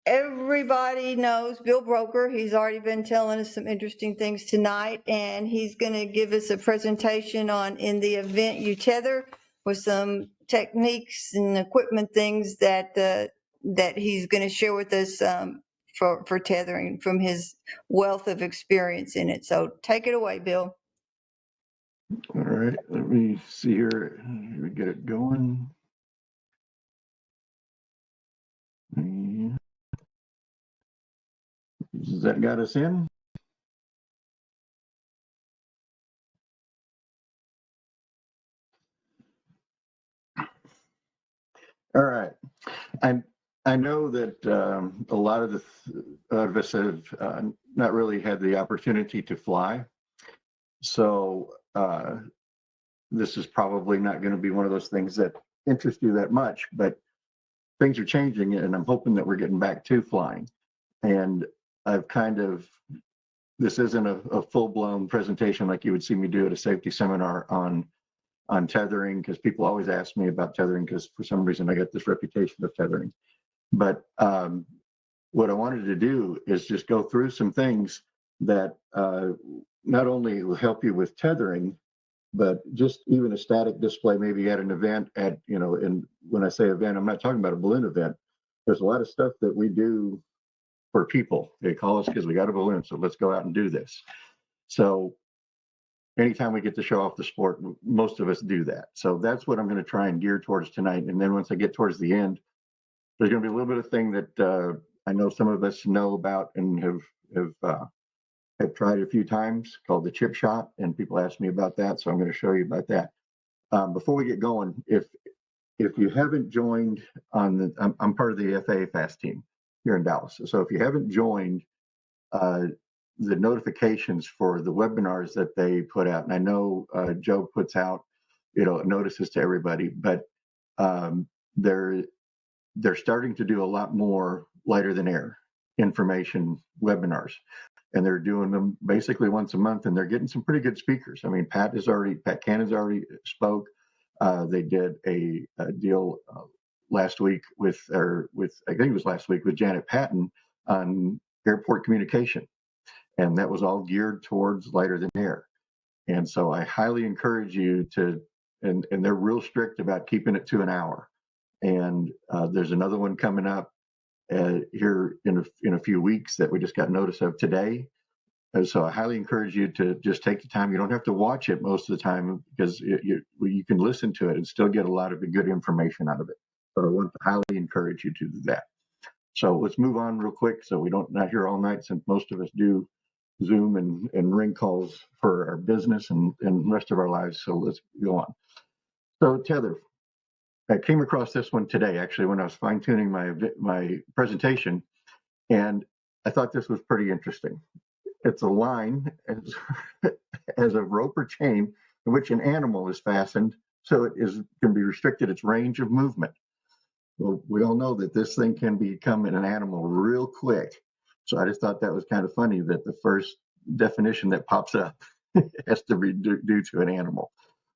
everybody knows Bill Broker. He's already been telling us some interesting things tonight, and he's going to give us a presentation on in the event you tether with some techniques and equipment things that that he's going to share with us for tethering from his wealth of experience in it. So take it away, Bill. All right, let me see here. Let me get it going. Has that got us in? All right. I know that a lot of us have not really had the opportunity to fly. So this is probably not going to be one of those things that interest you that much, but things are changing, and I'm hoping that we're getting back to flying. And I've this isn't a full-blown presentation like you would see me do at a safety seminar on tethering, because people always ask me about tethering, because for some reason I got this reputation of tethering. But what I wanted to do is just go through some things that not only will help you with tethering, but just even a static display, maybe at an event and when I say event, I'm not talking about a balloon event. There's a lot of stuff that we do for people. They call us because we got a balloon, so let's go out and do this. So anytime we get to show off the sport, most of us do that. So that's what I'm going to try and gear towards tonight. And then once I get towards the end, there's going to be a little bit of thing that I know some of us know about and have tried a few times, called the chip shot, and people ask me about that, so I'm going to show you about that. Before we get going, if you haven't joined I'm part of the FAA FAST team here in Dallas. So if you haven't joined the notifications for the webinars that they put out, and I know Joe puts out notices to everybody, but they're starting to do a lot more lighter than air information webinars, and they're doing them basically once a month, and they're getting some pretty good speakers. I mean, Pat Cannon's already spoke. They did a deal last week with I think it was last week with Janet Patton on airport communication, and that was all geared towards lighter than air. And so I highly encourage you to, and they're real strict about keeping it to an hour. And there's another one coming up here in a few weeks that we just got notice of today. And so I highly encourage you to just take the time. You don't have to watch it most of the time, because you can listen to it and still get a lot of the good information out of it. So I want to highly encourage you to do that. So let's move on real quick, so we don't not here all night, since most of us do Zoom and ring calls for our business and the rest of our lives. So let's go on. So Tether, I came across this one today, actually, when I was fine-tuning my presentation, and I thought this was pretty interesting. It's a line as a rope or chain in which an animal is fastened, so it can be restricted its range of movement. Well, we all know that this thing can become an animal real quick. So I just thought that was kind of funny that the first definition that pops up has to be due to an animal,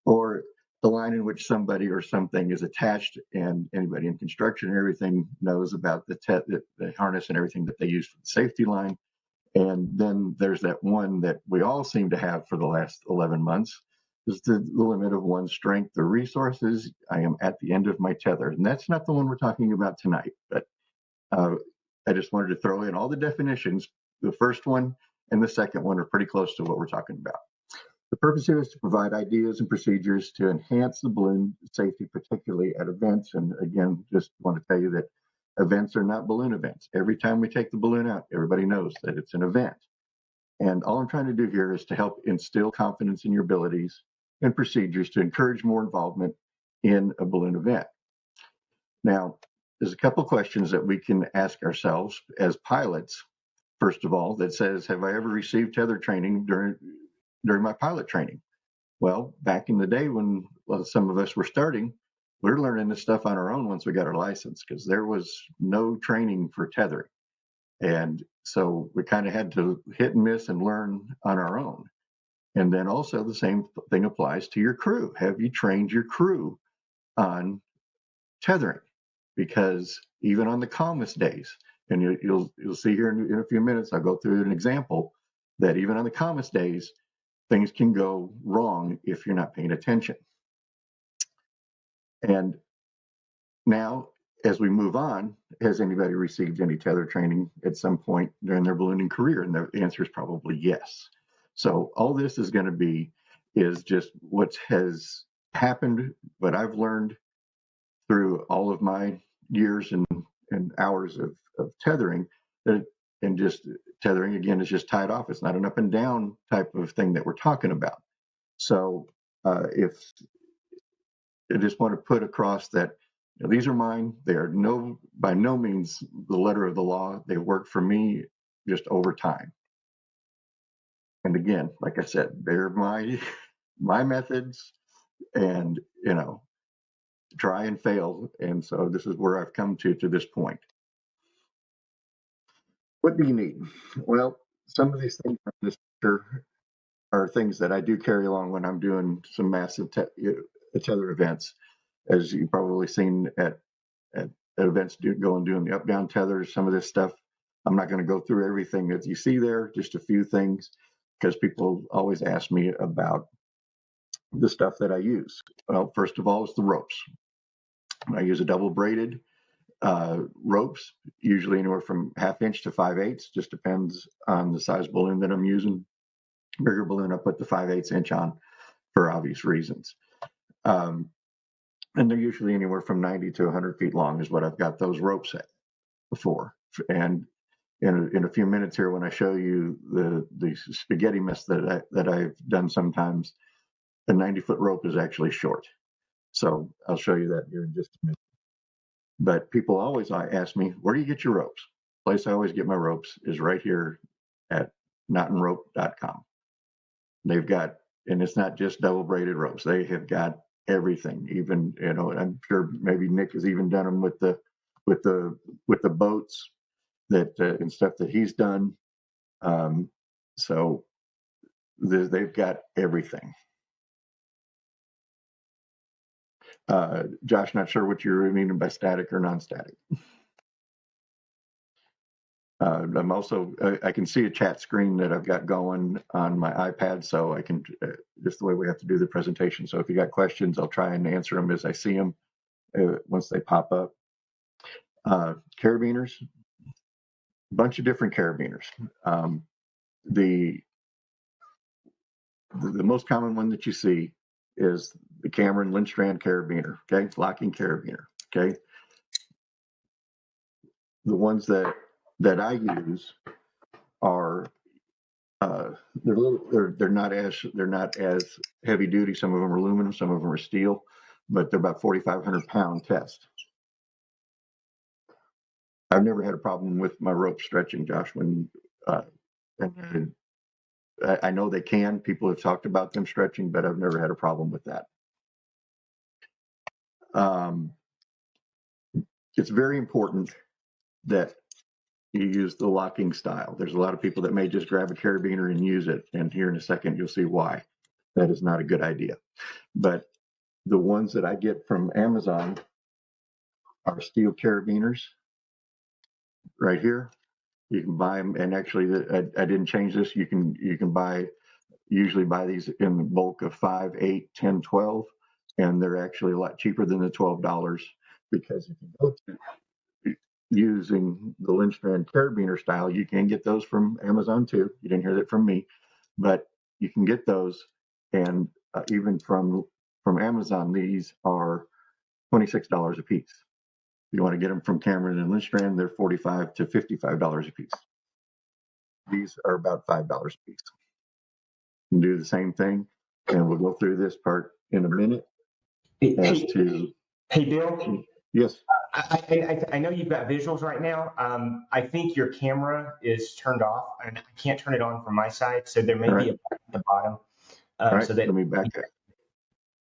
or the line in which somebody or something is attached. And anybody in construction and everything knows about the harness and everything that they use for the safety line. And then there's that one that we all seem to have for the last 11 months, is the limit of one's strength or resources. I am at the end of my tether. And that's not the one we're talking about tonight, but I just wanted to throw in all the definitions. The first one and the second one are pretty close to what we're talking about. The purpose here is to provide ideas and procedures to enhance the balloon safety, particularly at events. And again, just want to tell you that events are not balloon events. Every time we take the balloon out, everybody knows that it's an event. And all I'm trying to do here is to help instill confidence in your abilities and procedures to encourage more involvement in a balloon event. Now, there's a couple questions that we can ask ourselves as pilots. First of all, that says, have I ever received tether training during my pilot training? Well, back in the day when some of us were starting, we were learning this stuff on our own once we got our license, because there was no training for tethering. And so we kind of had to hit and miss and learn on our own. And then also the same thing applies to your crew. Have you trained your crew on tethering? Because even on the calmest days, And you'll see here in a few minutes, I'll go through an example that even on the calmest days, things can go wrong if you're not paying attention. And now, as we move on, has anybody received any tether training at some point during their ballooning career? And the answer is probably yes. So all this is going to be is just what has happened, what I've learned through all of my years and hours of tethering. And just tethering, again, is just tied off. It's not an up and down type of thing that we're talking about. So if I just want to put across that these are mine. They are by no means the letter of the law. They work for me just over time. And again, like I said, they're my methods, and try and fail. And so this is where I've come to this point. What do you need? Well, some of these things on this picture are things that I do carry along when I'm doing some massive tether events, as you've probably seen at events doing the up down tethers. Some of this stuff, I'm not going to go through everything that you see there, just a few things, because people always ask me about the stuff that I use. Well, first of all is the ropes. I use a double braided ropes, usually anywhere from 1/2 inch to 5/8, just depends on the size balloon that I'm using. Bigger balloon, I put the 5/8 inch on for obvious reasons. And they're usually anywhere from 90 to 100 feet long is what I've got those ropes at for. And in a few minutes here, when I show you the spaghetti mess that I've done sometimes, a 90-foot rope is actually short. So I'll show you that here in just a minute. But people always ask me, where do you get your ropes? The place I always get my ropes is right here at knotandrope.com. They've got, and it's not just double braided ropes. They have got everything. Even, I'm sure maybe Nick has even done them with the boats that and stuff that he's done. So they've got everything. Josh, not sure what you're meaning by static or non-static. I'm also, I can see a chat screen that I've got going on my iPad, so I can, just the way we have to do the presentation. So if you got questions, I'll try and answer them as I see them once they pop up. Carabiners, a bunch of different carabiners. The most common one that you see is the Cameron Lindstrand carabiner, okay? Locking carabiner, okay? The ones that I use are they're not as heavy duty. Some of them are aluminum, some of them are steel, but they're about 4,500 pound test. I've never had a problem with my rope stretching, Josh. When I know they can. People have talked about them stretching, but I've never had a problem with that. It's very important that you use the locking style. There's a lot of people that may just grab a carabiner and use it, and here in a second you'll see why. That is not a good idea. But the ones that I get from Amazon are steel carabiners right here. You can buy them, and actually I didn't change this. You can usually buy these in the bulk of 5, 8, 10, 12, and they're actually a lot cheaper than the $12, because if you go to using the Lindstrand carabiner style, you can get those from Amazon too. You didn't hear that from me, but you can get those, and even from Amazon, these are $26 a piece. If you want to get them from Cameron and Lindstrand, they're $45 to $55 a piece. These are about $5 a piece. You can do the same thing, and we'll go through this part in a minute. Hey, Bill. Yes. I know you've got visuals right now. I think your camera is turned off, and I can't turn it on from my side, so there may be a button at the bottom. All right, let me back up.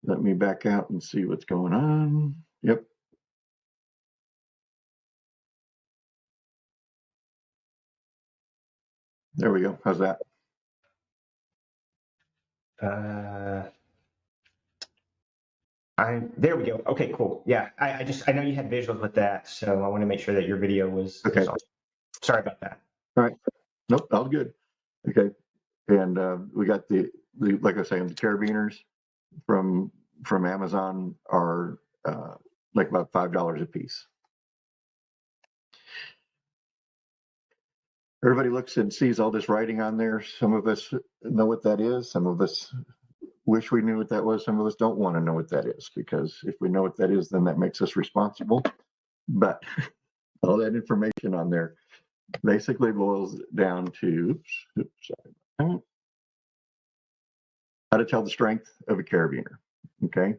Let me back out and see what's going on. Yep. There we go. How's that? There we go. Okay, cool. Yeah, I know you had visuals with that, so I want to make sure that your video was okay. on. Sorry about that. All right. Nope, all good. Okay. And we got the like I was saying, the carabiners from Amazon are like about $5 a piece. Everybody looks and sees all this writing on there. Some of us know what that is. Some of us wish we knew what that was. Some of us don't want to know what that is, because if we know what that is, then that makes us responsible. But all that information on there basically boils down to how to tell the strength of a carabiner. Okay.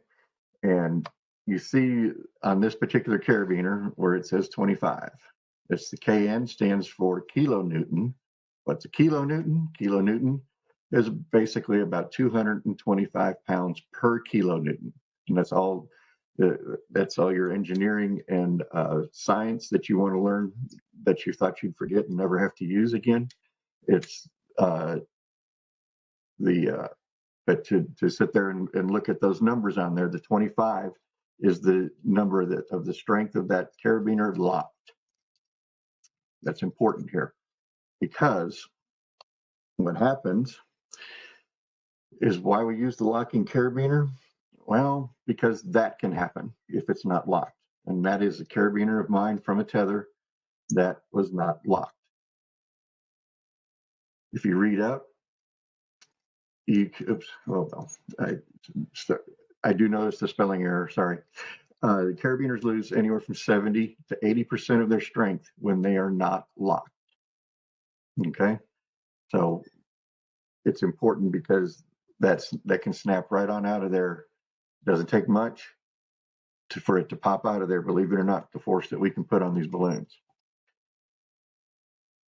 And you see on this particular carabiner where it says 25, it's the KN stands for kilonewton. What's a kilonewton? Kilonewton is basically about 225 pounds per kilonewton. And that's all your engineering and science that you want to learn that you thought you'd forget and never have to use again. It's but to sit there and look at those numbers on there, the 25 is the number of the strength of that carabiner locked. That's important here, because what happens is why we use the locking carabiner. Well, because that can happen if it's not locked. And that is a carabiner of mine from a Tether that was not locked. If you read up, I do notice the spelling error, sorry. The carabiners lose anywhere from 70 to 80% of their strength when they are not locked. Okay, so it's important because that can snap right on out of there. Doesn't take much for it to pop out of there, believe it or not, the force that we can put on these balloons.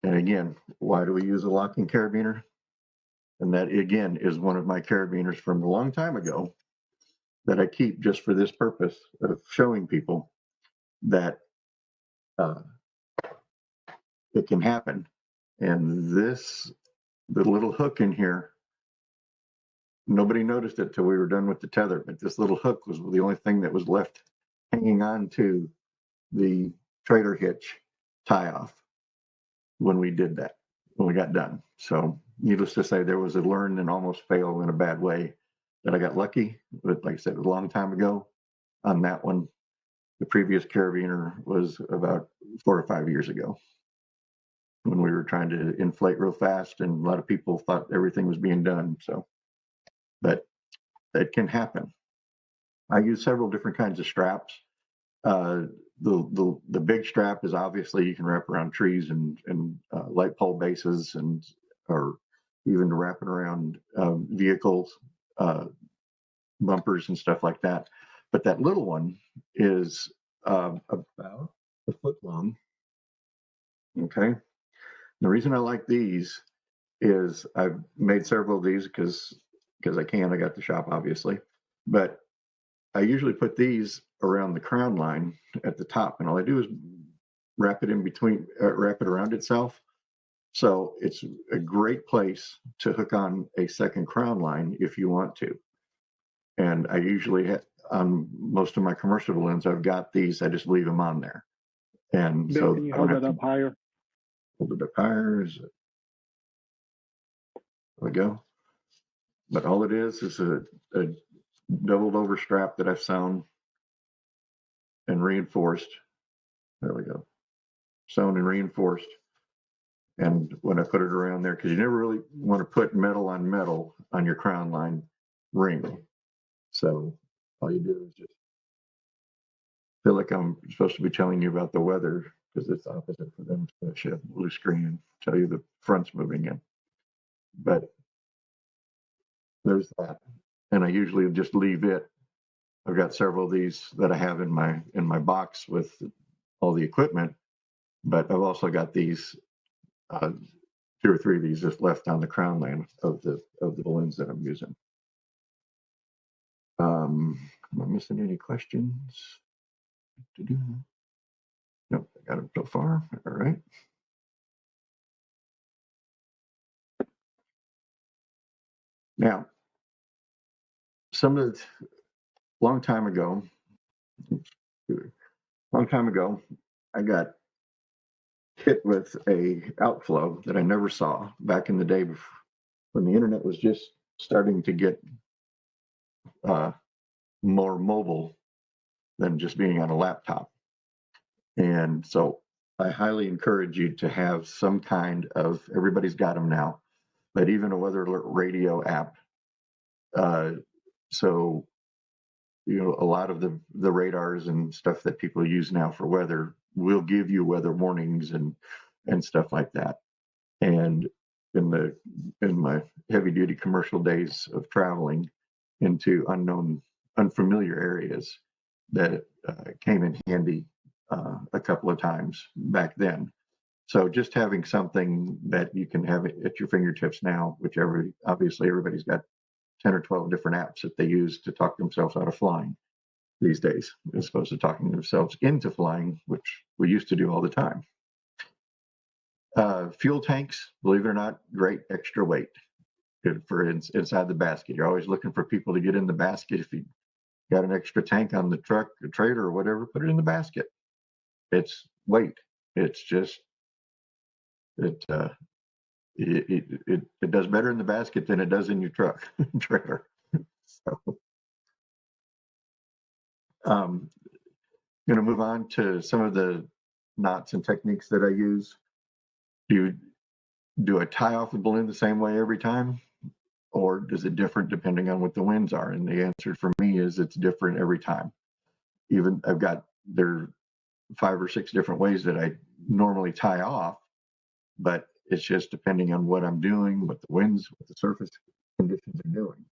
And again, why do we use a locking carabiner? And that again is one of my carabiners from a long time ago that I keep just for this purpose of showing people that it can happen. And the little hook in here, nobody noticed it till we were done with the tether, but this little hook was the only thing that was left hanging on to the trailer hitch tie off when we did that, when we got done. So needless to say, there was a learn and almost fail in a bad way that I got lucky. But like I said, a long time ago on that one. The previous carabiner was about 4 or 5 years ago when we were trying to inflate real fast, and a lot of people thought everything was being done. So, but it can happen. I use several different kinds of straps. The big strap is obviously you can wrap around trees and light pole bases, and or even to wrap it around vehicles, bumpers and stuff like that. But that little one is about a foot long. Okay. The reason I like these is I've made several of these because I can. I got the shop obviously, but I usually put these around the crown line at the top, and all I do is wrap it in between, wrap it around itself. So it's a great place to hook on a second crown line if you want to. And I usually on most of my commercial balloons, I've got these. I just leave them on there. And Bill, so can you I hold don't that have up higher? hold it up higher. There we go. But all it is a doubled over strap that I've sewn and reinforced. There we go. Sewn and reinforced. And when I put it around there, because you never really want to put metal on your crown line ring. So all you do is just feel like I'm supposed to be telling you about the weather, because it's opposite for them to show blue screen and tell you the front's moving in. But there's that. And I usually just leave it. I've got several of these that I have in my box with all the equipment, but I've also got these 2 or 3 of these just left on the crown line of the balloons that I'm using. Am I missing any questions? Nope, I got them so far. All right. Now, long time ago, I got hit with a outflow that I never saw back in the day when the internet was just starting to get more mobile than just being on a laptop. And so I highly encourage you to have some kind of, everybody's got them now, but even a weather alert radio app. So, you know, a lot of the radars and stuff that people use now for weather will give you weather warnings and stuff like that. And in my heavy duty commercial days of traveling into unfamiliar areas, that came in handy a couple of times back then. So just having something that you can have at your fingertips now, which obviously everybody's got 10 or 12 different apps that they use to talk themselves out of flying these days, as opposed to talking themselves into flying, which we used to do all the time. Fuel tanks, believe it or not, great extra weight for inside the basket. You're always looking for people to get in the basket. If you got an extra tank on the truck or trailer or whatever, put it in the basket. It's weight. It's just it does better in the basket than it does in your truck trailer. So, going to move on to some of the knots and techniques that I use. Do I tie off the balloon the same way every time, or is it different depending on what the winds are? And the answer for me is it's different every time. Even there are 5 or 6 different ways that I normally tie off, but it's just depending on what I'm doing, what the winds, what the surface conditions are doing.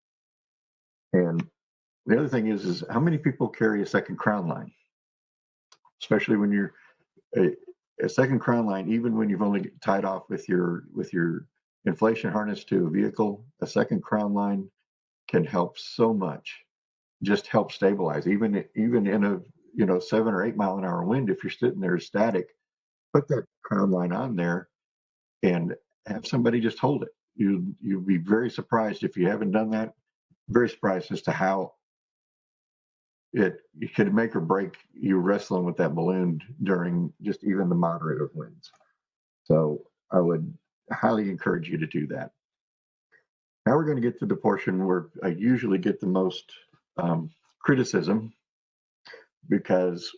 And the other thing is how many people carry a second crown line, especially when you're a second crown line, even when you've only tied off with your inflation harness to a vehicle. A second crown line can help so much. Just help stabilize, even in a 7 or 8 mile an hour wind. If you're sitting there static, put that crown line on there and have somebody just hold it. You'd be very surprised if you haven't done that. Very surprised as to how it could make or break you wrestling with that balloon during just even the moderate of winds. So I would highly encourage you to do that. Now we're going to get to the portion where I usually get the most criticism, because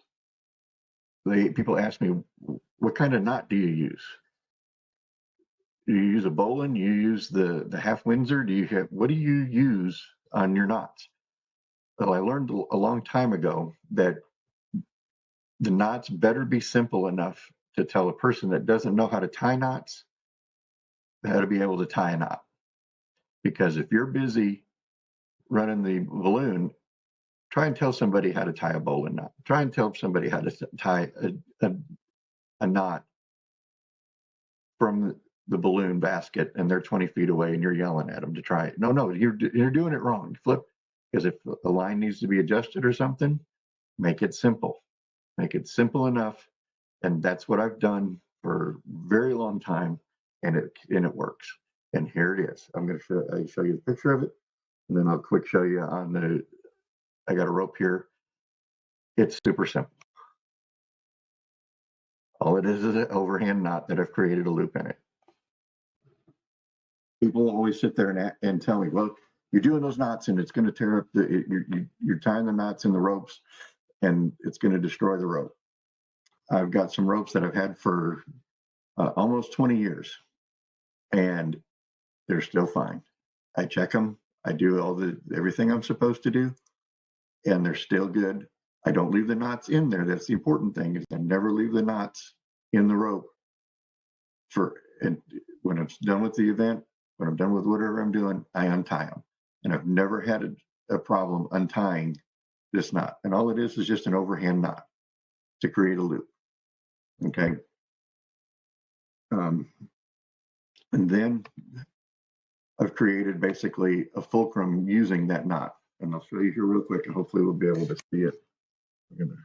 people ask me, what kind of knot do you use? Do you use a Bolin? You use the half Windsor? What do you use on your knots? Well, I learned a long time ago that the knots better be simple enough to tell a person that doesn't know how to tie knots how to be able to tie a knot. Because if you're busy running the balloon, try and tell somebody how to tie a Bolin knot. Try and tell somebody how to tie a knot from the balloon basket, and they're 20 feet away and you're yelling at them to try it. No, you're doing it wrong. Flip. Because if a line needs to be adjusted or something, make it simple. Make it simple enough. And that's what I've done for a very long time, and it works. And here it is. I'm going to show you a picture of it, and then I'll quick show you I got a rope here. It's super simple. All it is an overhand knot that I've created a loop in it. People always sit there and tell me, well, you're doing those knots and it's going to tear up you're tying the knots in the ropes and it's going to destroy the rope. I've got some ropes that I've had for almost 20 years, and they're still fine. I check them. I do everything I'm supposed to do, and they're still good. I don't leave the knots in there. That's the important thing, is I never leave the knots in the rope and when I'm done with the event, when I'm done with whatever I'm doing, I untie them. And I've never had a problem untying this knot. And all it is just an overhand knot to create a loop. Okay. And then I've created basically a fulcrum using that knot. And I'll show you here real quick, and hopefully we'll be able to see it. I'm going to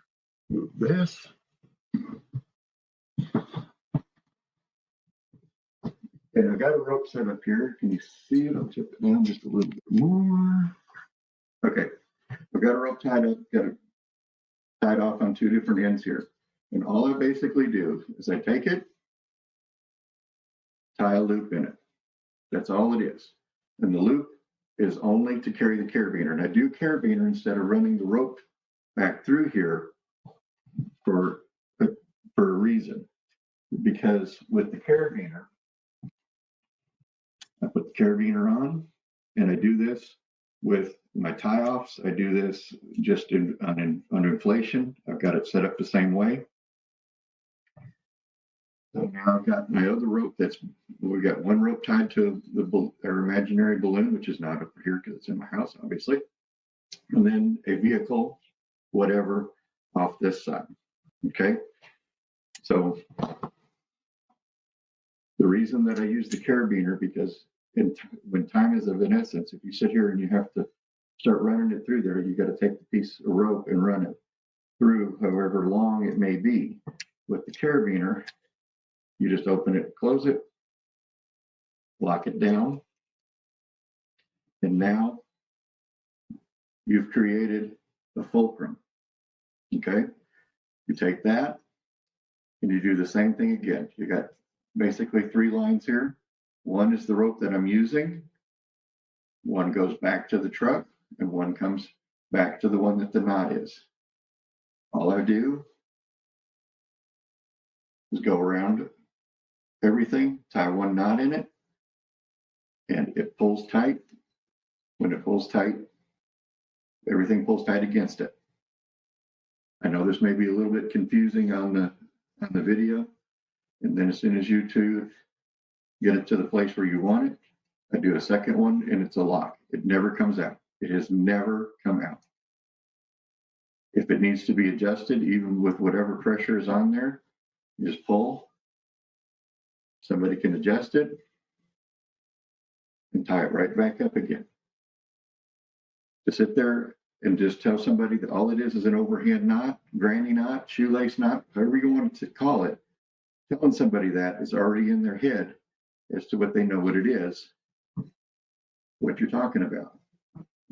move this. And I've got a rope set up here. Can you see it? I'll tip it down just a little bit more. Okay. I've got a rope tied up, got it tied off on 2 different ends here. And all I basically do is I take it tie a loop in it. That's all it is. And the loop is only to carry the carabiner. And I do carabiner instead of running the rope back through here for a reason. Because with the carabiner, I put the carabiner on, and I do this with my tie-offs. I do this just on inflation. I've got it set up the same way. So now I've got my other rope we got one rope tied to our imaginary balloon, which is not up here because it's in my house, obviously. And then a vehicle, whatever, off this side. Okay. So the reason that I use the carabiner, because when time is of an essence, if you sit here and you have to start running it through there, you got to take the piece of rope and run it through however long it may be. With the carabiner, you just open it, close it, lock it down, and now you've created a fulcrum. Okay? You take that and you do the same thing again. You got basically 3 lines here. One is the rope that I'm using. One goes back to the truck, and one comes back to the one that the knot is. All I do is go around everything, tie one knot in it, and it pulls tight. When it pulls tight, everything pulls tight against it. I know this may be a little bit confusing on the video, and then as soon as you two get it to the place where you want it, I do a second one, and it's a lock. It never comes out. It has never come out. If it needs to be adjusted, even with whatever pressure is on there, you just pull. Somebody can adjust it and tie it right back up again. To sit there and just tell somebody that all it is an overhand knot, granny knot, shoelace knot, however you want to call it, telling somebody that is already in their head as to what they know what it is, what you're talking about.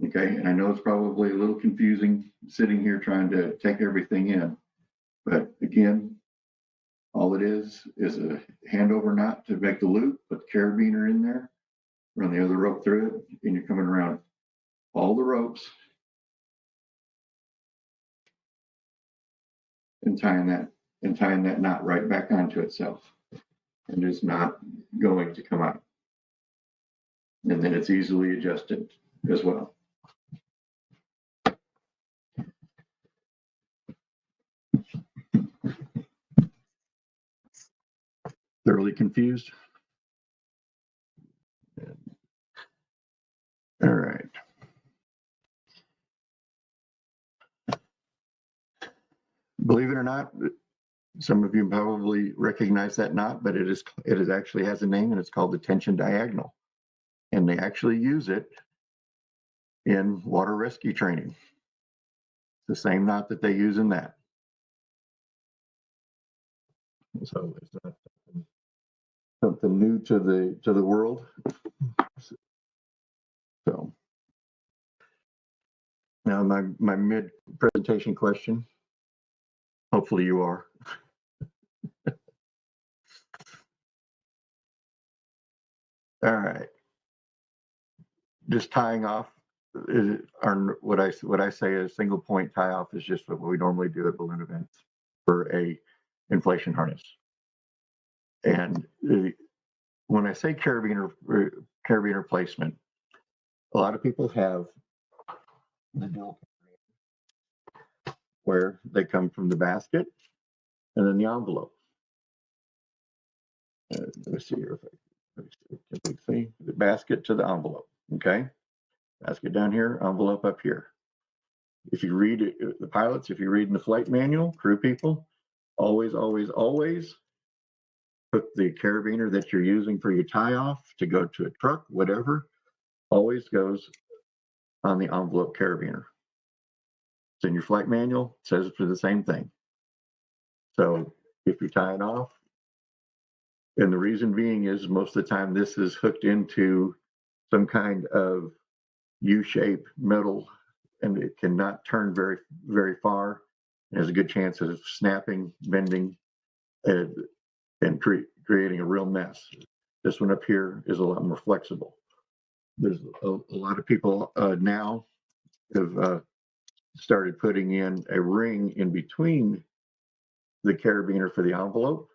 Okay, and I know it's probably a little confusing sitting here trying to take everything in, but again, all it is a handover knot to make the loop, put the carabiner in there, run the other rope through it, and you're coming around all the ropes and tying that knot right back onto itself, and it's not going to come out. And then it's easily adjusted as well. Thoroughly confused? All right. Believe it or not, some of you probably recognize that knot, but it actually has a name, and it's called the tension diagonal. And they actually use it in water rescue training. The same knot that they use in that. So it's not something new to the world. So now my mid presentation question. Hopefully you are. All right. Just tying off what I say is single point tie off is just what we normally do at balloon events for a inflation harness. And when I say carabiner placement, a lot of people have the dual where they come from the basket and then the envelope. Let me see here if I can see the basket to the envelope. Okay, basket down here, envelope up here. If you read it, the pilots, if you read in the flight manual, crew people, always put the carabiner that you're using for your tie off to go to a truck, whatever, always goes on the envelope carabiner. It's in your flight manual, it says it for the same thing. So if you tie it off, and the reason being is most of the time this is hooked into some kind of U-shape metal, and it cannot turn very, very far. There's a good chance of snapping, bending, and creating a real mess. This one up here is a lot more flexible. There's a lot of people now have started putting in a ring in between the carabiner for the envelope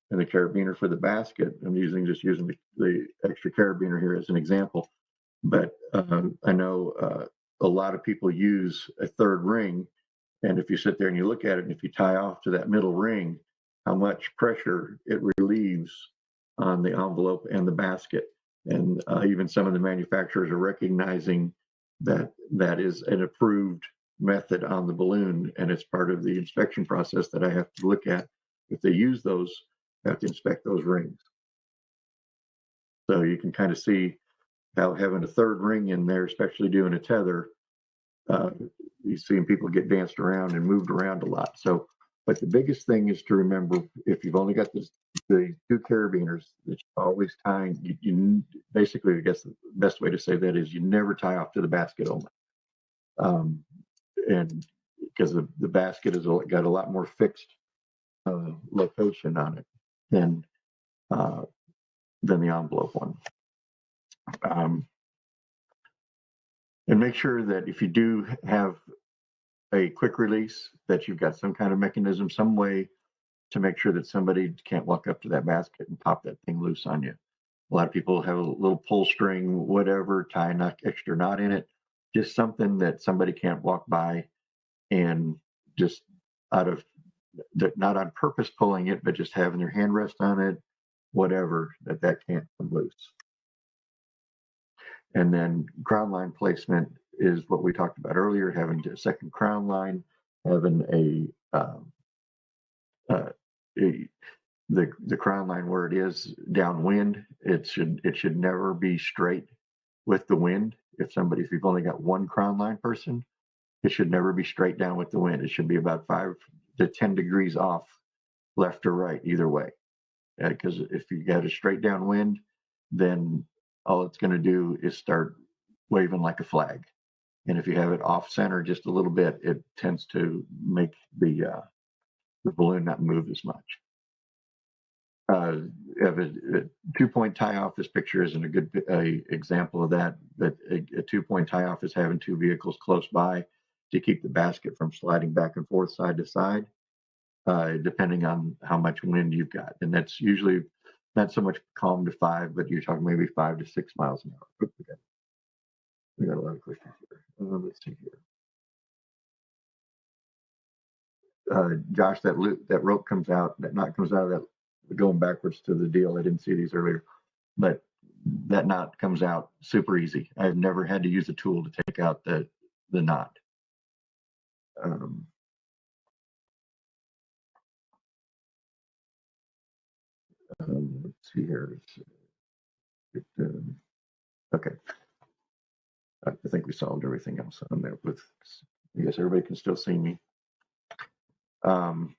and the carabiner for the basket. I'm just using the extra carabiner here as an example, but I know a lot of people use a third ring, and if you sit there and you look at it, and if you tie off to that middle ring, how much pressure it relieves on the envelope and the basket. And even some of the manufacturers are recognizing that that is an approved method on the balloon, and it's part of the inspection process that I have to look at. If they use those, I have to inspect those rings. So you can kind of see how having a third ring in there, especially doing a tether, you're seeing people get danced around and moved around a lot. So, but the biggest thing is to remember, if you've only got the two carabiners, that you're always tying, you basically, I guess the best way to say that is you never tie off to the basket only. And because the basket has got a lot more fixed location on it than the envelope one. And make sure that if you do have a quick release, that you've got some kind of mechanism, some way to make sure that somebody can't walk up to that basket and pop that thing loose on you. A lot of people have a little pull string, whatever, tie an extra knot in it, just something that somebody can't walk by and just out of, not on purpose pulling it, but just having their hand rest on it, whatever, that can't come loose. And then crown line placement is what we talked about earlier, having a second crown line, having the crown line where it is downwind. It should never be straight with the wind. If you've only got one crown line person, it should never be straight down with the wind. It should be about 5 to 10 degrees off, left or right, either way. Because if you got a straight downwind, then all it's going to do is start waving like a flag. And if you have it off center just a little bit, it tends to make the balloon not move as much. Have a 2-point tie off. This picture isn't a good example of that, but a 2-point tie off is having two vehicles close by to keep the basket from sliding back and forth side to side, depending on how much wind you've got. And that's usually not so much calm to 5, but you're talking maybe 5 to 6 miles an hour. We got a lot of questions here. Let's see here. Josh, that rope comes out, that knot comes out of that, going backwards to the deal. I didn't see these earlier, but that knot comes out super easy. I've never had to use a tool to take out the knot. Let's see here. Okay. I think we solved everything else on there. With, I guess everybody can still see me. And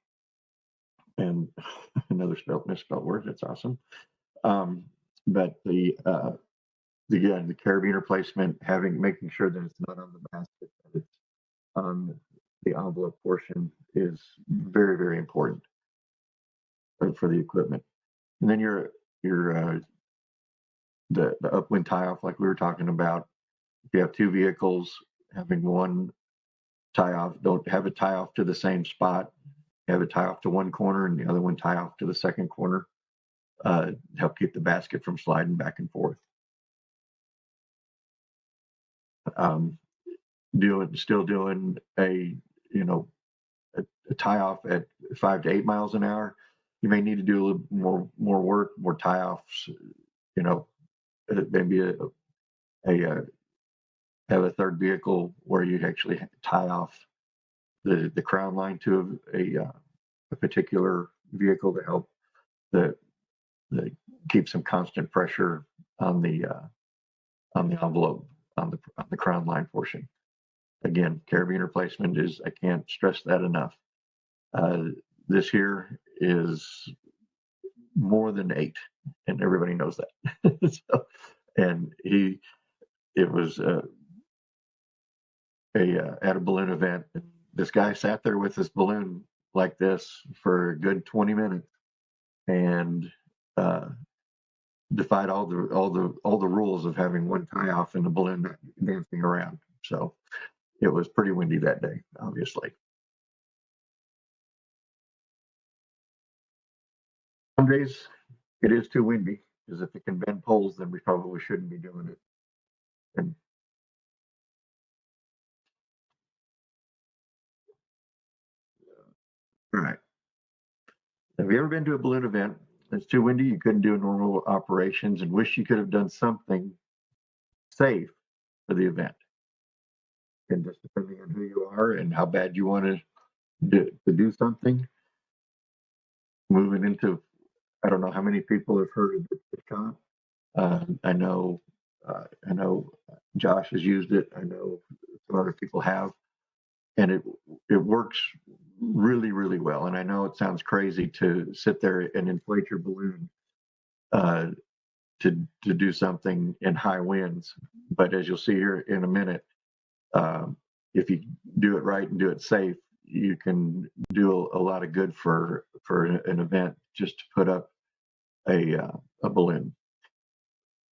another misspelled word. That's awesome. But the carabiner placement, making sure that it's not on the basket, that it's on the envelope portion, is very, very important for the equipment. And then the upwind tie off, like we were talking about. If you have two vehicles, having one tie off, don't have it tie off to the same spot. Have it tie off to one corner and the other one tie off to the second corner. Help keep the basket from sliding back and forth. Still doing a tie off at 5 to 8 miles an hour. You may need to do a little more work, more tie offs. Maybe have a third vehicle where you actually tie off the crown line to a particular vehicle to help keep some constant pressure on the envelope on the crown line portion. Again, carabiner placement is, I can't stress that enough. This here is more than 8, and everybody knows that. So, and it was at a balloon event. This guy sat there with this balloon like this for a good 20 minutes, and defied all the rules of having one tie off and the balloon not dancing around. So it was pretty windy that day, obviously. Some days it is too windy, because if it can bend poles, then we probably shouldn't be doing it. And all right. Have you ever been to a balloon event that's too windy, you couldn't do normal operations, and wish you could have done something safe for the event? And just depending on who you are and how bad you want to do something, moving into, I don't know how many people have heard of the con. I know Josh has used it. I know some other people have, and it works really, really well. And I know it sounds crazy to sit there and inflate your balloon to do something in high winds, but as you'll see here in a minute, if you do it right and do it safe, you can do a lot of good for an event just to put up a balloon.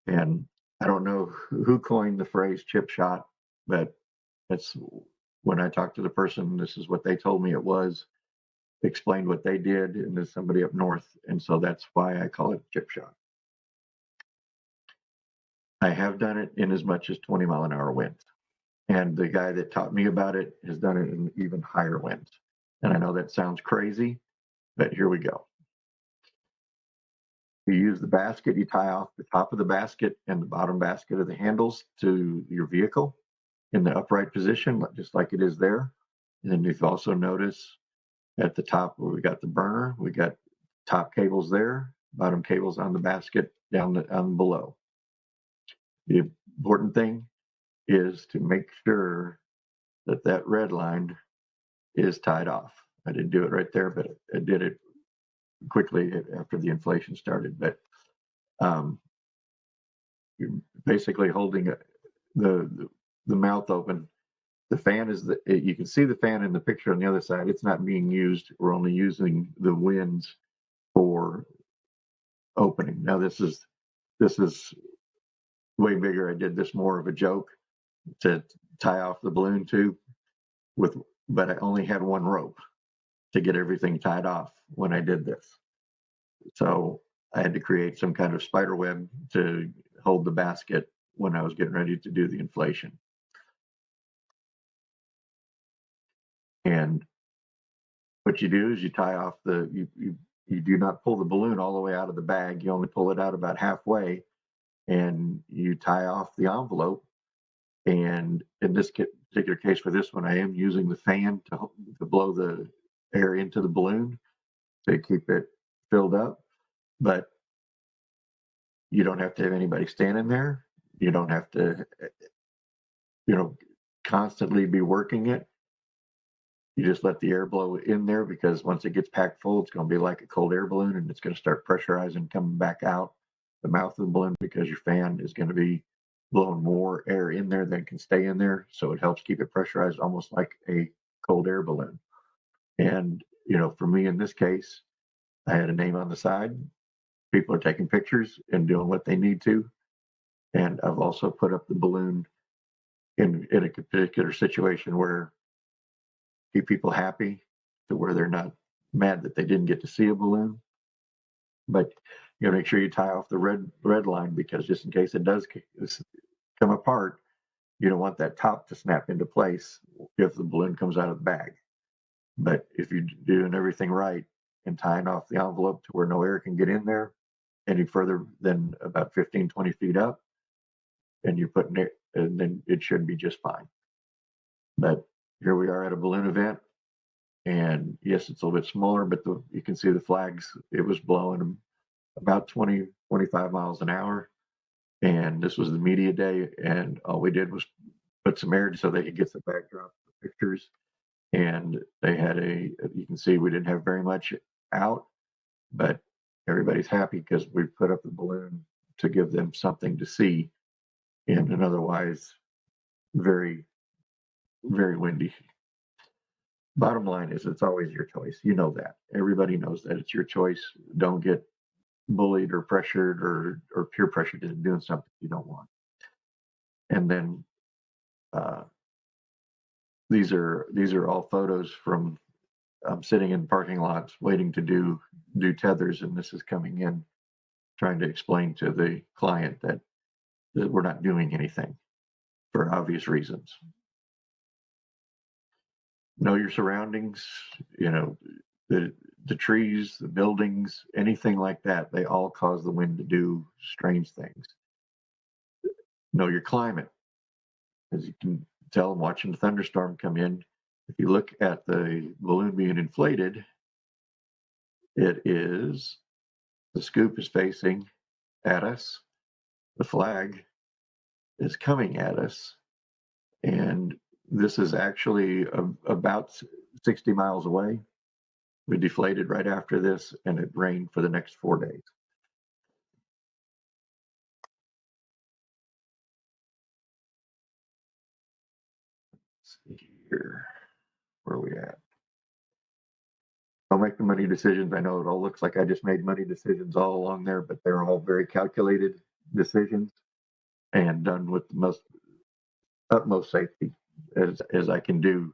And I don't know who coined the phrase chip shot, but it's when I talked to the person, this is what they told me it was, explained what they did, and there's somebody up north. And so that's why I call it chip shot. I have done it in as much as 20-mile-an-hour winds. And the guy that taught me about it has done it in even higher winds. And I know that sounds crazy, but here we go. You use the basket, you tie off the top of the basket and the bottom basket of the handles to your vehicle in the upright position, just like it is there. And then you've also noticed at the top where we got the burner, we got top cables there, bottom cables on the basket down below. The important thing is to make sure that red line is tied off. I didn't do it right there, but I did it quickly after the inflation started. But you're basically holding the mouth open. The fan is you can see the fan in the picture on the other side. It's not being used. We're only using the winds for opening. Now this is way bigger. I did this more of a joke to tie off the balloon too, but I only had one rope to get everything tied off when I did this. So I had to create some kind of spider web to hold the basket when I was getting ready to do the inflation. And what you do is you tie off you do not pull the balloon all the way out of the bag. You only pull it out about halfway, and you tie off the envelope. And in this particular case, for this one, I am using the fan to blow the air into the balloon to keep it filled up. But you don't have to have anybody standing there. You don't have to, constantly be working it. You just let the air blow in there, because once it gets packed full, it's going to be like a cold air balloon, and it's going to start pressurizing, coming back out the mouth of the balloon, because your fan is going to be blowing more air in there than can stay in there. So it helps keep it pressurized, almost like a cold air balloon. And, for me in this case, I had a name on the side. People are taking pictures and doing what they need to. And I've also put up the balloon in a particular situation where keep people happy, to where they're not mad that they didn't get to see a balloon. But make sure you tie off the red line, because just in case it does come apart, you don't want that top to snap into place if the balloon comes out of the bag. But if you're doing everything right and tying off the envelope to where no air can get in there any further than about 15, 20 feet up, and you're putting it, and then it should be just fine. But here we are at a balloon event. And yes, it's a little bit smaller, but you can see the flags. It was blowing about 20, 25 miles an hour. And this was the media day. And all we did was put some air so that it gets the backdrop of the pictures. And they had you can see we didn't have very much out, but everybody's happy because we put up the balloon to give them something to see in an otherwise very, very windy. Bottom line is, it's always your choice. You know that. Everybody knows that it's your choice. Don't get bullied or pressured or peer pressured into doing something you don't want. And then these are all photos from sitting in parking lots waiting to do tethers, and this is coming in trying to explain to the client that we're not doing anything for obvious reasons. Know your surroundings, the trees, the buildings, anything like that, they all cause the wind to do strange things. Know your climate. As you can tell, I'm watching the thunderstorm come in. If you look at the balloon being inflated, the scoop is facing at us, the flag is coming at us, and this is actually about 60 miles away. We deflated right after this, and it rained for the next 4 days. Let's see here, where are we at? I'll make the money decisions. I know it all looks like I just made money decisions all along there, but they're all very calculated decisions and done with the utmost safety as I can do.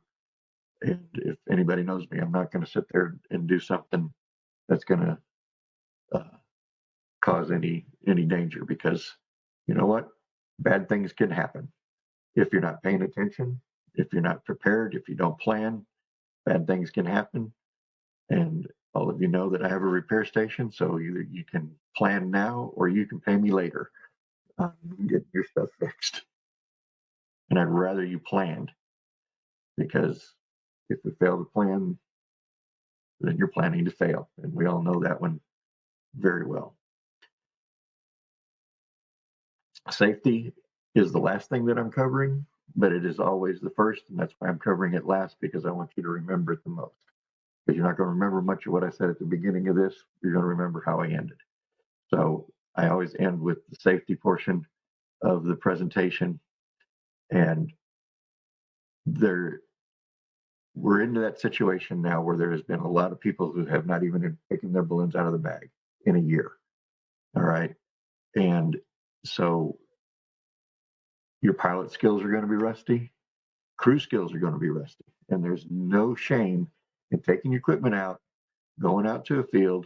And if anybody knows me, I'm not going to sit there and do something that's going to cause any danger, because you know what? Bad things can happen if you're not paying attention, if you're not prepared, if you don't plan. Bad things can happen. And all of you know that I have a repair station, so either you can plan now or you can pay me later on getting your stuff fixed. And I'd rather you planned, because if we fail to plan, then you're planning to fail. And we all know that one very well. Safety is the last thing that I'm covering, but it is always the first, and that's why I'm covering it last, because I want you to remember it the most. Because you're not going to remember much of what I said at the beginning of this. You're going to remember how I ended. So I always end with the safety portion of the presentation. And we're into that situation now where there has been a lot of people who have not even taken their balloons out of the bag in a year. All right. And so your pilot skills are going to be rusty. Crew skills are going to be rusty. And there's no shame in taking your equipment out, going out to a field,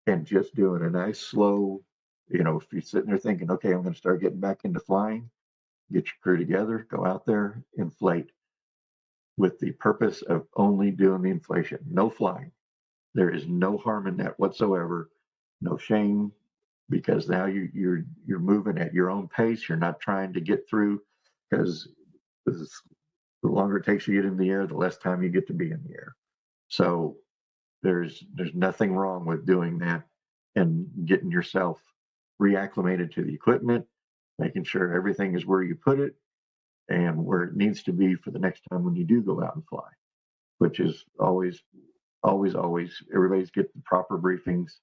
and just doing a nice slow, if you're sitting there thinking, okay, I'm going to start getting back into flying, get your crew together, go out there, inflate, with the purpose of only doing the inflation, no flying. There is no harm in that whatsoever, no shame, because now you're moving at your own pace. You're not trying to get through, because the longer it takes you to get in the air, the less time you get to be in the air. So there's nothing wrong with doing that and getting yourself reacclimated to the equipment, making sure everything is where you put it and where it needs to be for the next time when you do go out and fly, which is always, everybody's get the proper briefings.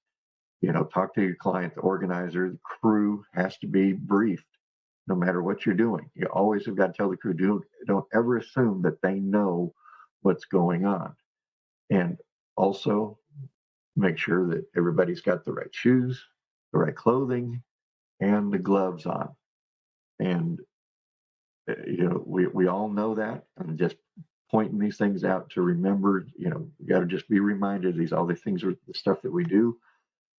Talk to your client, the organizer, the crew has to be briefed no matter what you're doing. You always have got to tell the crew, don't ever assume that they know what's going on. And also make sure that everybody's got the right shoes, the right clothing, and the gloves on. And we all know that, and just pointing these things out to remember, you got to just be reminded all these things are the stuff that we do,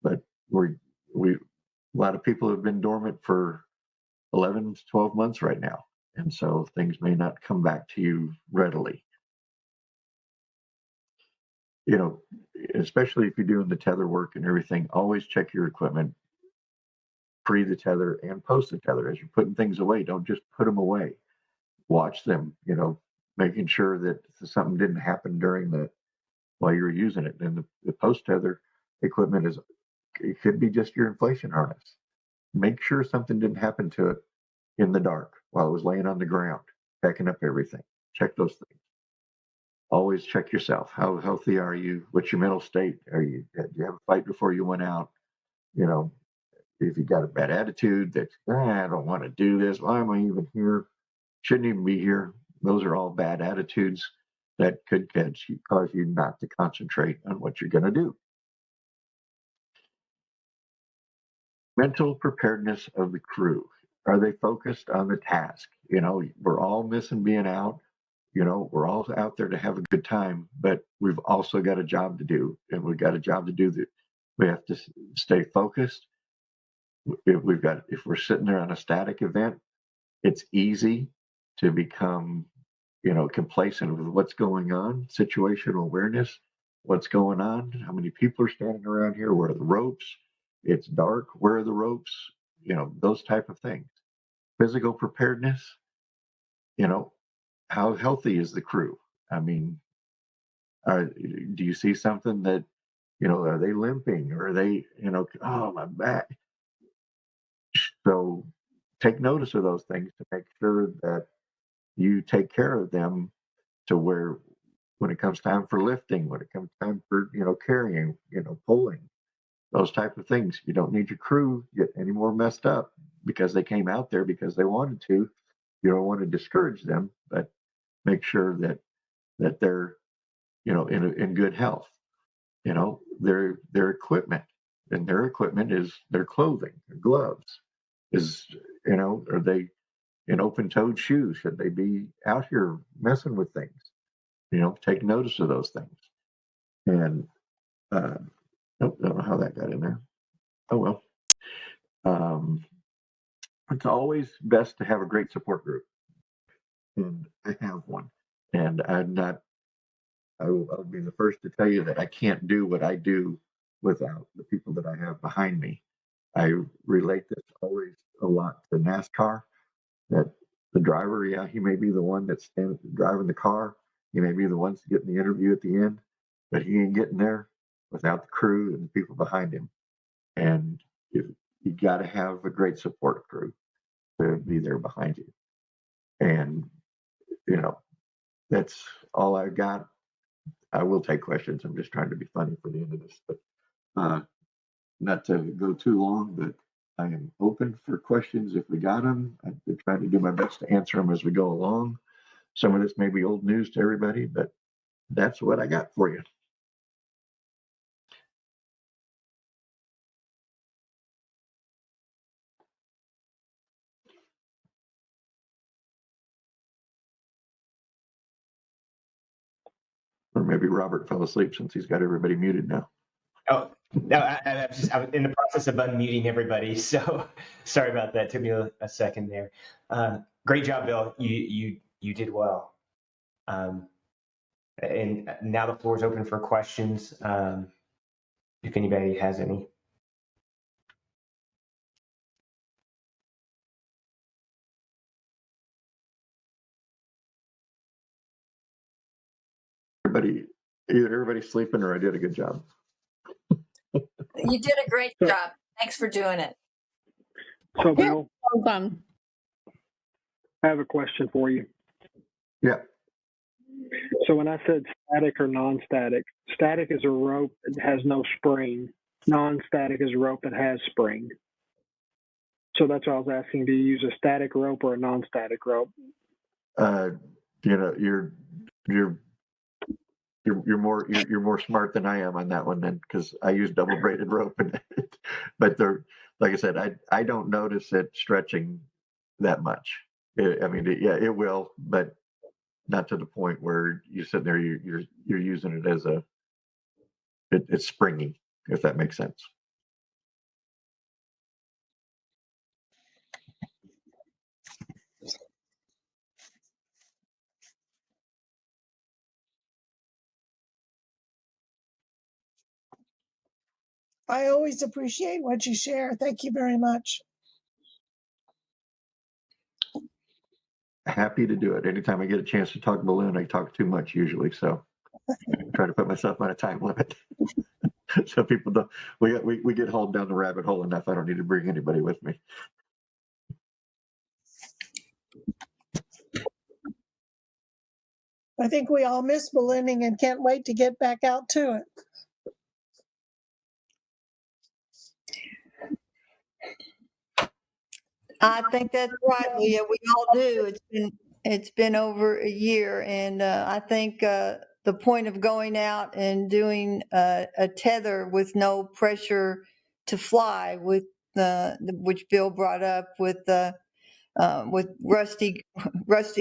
but a lot of people have been dormant for 11 to 12 months right now. And so things may not come back to you readily. Especially if you're doing the tether work and everything, always check your equipment pre the tether and post the tether. As you're putting things away, don't just put them away. Watch them, making sure that something didn't happen while you were using it. And the post tether equipment it could be just your inflation harness. Make sure something didn't happen to it in the dark while it was laying on the ground, packing up everything. Check those things. Always check yourself. How healthy are you? What's your mental state? Do you have a fight before you went out? If you got a bad attitude that I don't want to do this, why am I even here? Shouldn't even be here. Those are all bad attitudes that could cause you not to concentrate on what you're going to do. mental preparedness of the crew. Are they focused on the task? You know, we're all missing being out. You know, we're all out there to have a good time, but we've also got a job to do, and we've got a job to do that. We have to stay focused. If we're sitting there on a static event, it's easy to become, you know, complacent with what's going on, situational awareness, what's going on, how many people are standing around here, where are the ropes, it's dark, where are the ropes, you know, those type of things. Physical preparedness, you know, how healthy is the crew? I mean, do you see something that, you know, are they limping, or are they, you know, oh, my back? So take notice of those things to make sure that you take care of them, to where when it comes time for lifting, when it comes time for, you know, carrying, you know, pulling, those type of things, you don't need your crew get any more messed up because they came out there because they wanted to. You don't want to discourage them, but make sure that they're, you know, in good health. You know, their equipment, and their equipment is their clothing, their gloves. Is, you know, are they in open-toed shoes? Should they be out here messing with things? You know, take notice of those things. And nope, don't know how that got in there. Oh well. Um, it's always best to have a great support group, and I have one. And I'll be the first to tell you that I can't do what I do without the people that I have behind me. I relate this always a lot to NASCAR. That the driver, yeah, he may be the one that's driving the car. He may be the ones getting the interview at the end, but he ain't getting there without the crew and the people behind him. And you got to have a great support crew to be there behind you. And, you know, that's all I got. I will take questions. I'm just trying to be funny for the end of this, but not to go too long, but I am open for questions if we got them. I've been trying to do my best to answer them as we go along. Some of this may be old news to everybody, but that's what I got for you. Or maybe Robert fell asleep since he's got everybody muted now. Oh, no, I'm in the process of unmuting everybody. So sorry about that. Took me a second there. Great job, Bill. You did well. And now the floor is open for questions. If anybody has any. Either everybody's sleeping or I did a good job. You did a great job. Thanks for doing it. So, Bill, Well done. I have a question for you. Yeah. So when I said static or non-static, static is a rope that has no spring. Non-static is a rope that has spring. So that's why I was asking, do you use a static rope or a non-static rope? You know, you're more smart than I am on that one, then, because I use double braided rope, but like I said, I don't notice it stretching that much. I mean, it will, but not to the point where you sit there, you're using it as it's springy, if that makes sense. I always appreciate what you share. Thank you very much. Happy to do it. Anytime I get a chance to talk balloon, I talk too much usually, so I try to put myself on a time limit. So people don't. We get hauled down the rabbit hole enough. I don't need to bring anybody with me. I think we all miss ballooning and can't wait to get back out to it. I think that's right, Leah. We all do. It's been over a year, and I think the point of going out and doing a tether with no pressure to fly with which Bill brought up with rusty,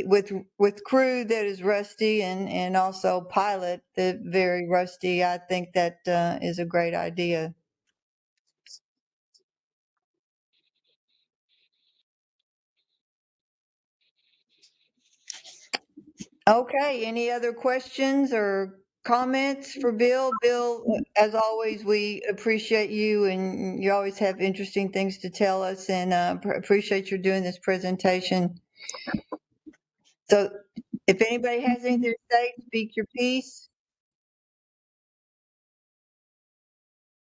with crew that is rusty and also pilot that very rusty. I think that is a great idea. Okay, any other questions or comments for Bill? Bill, as always, we appreciate you and you always have interesting things to tell us and appreciate you doing this presentation. So if anybody has anything to say, speak your piece.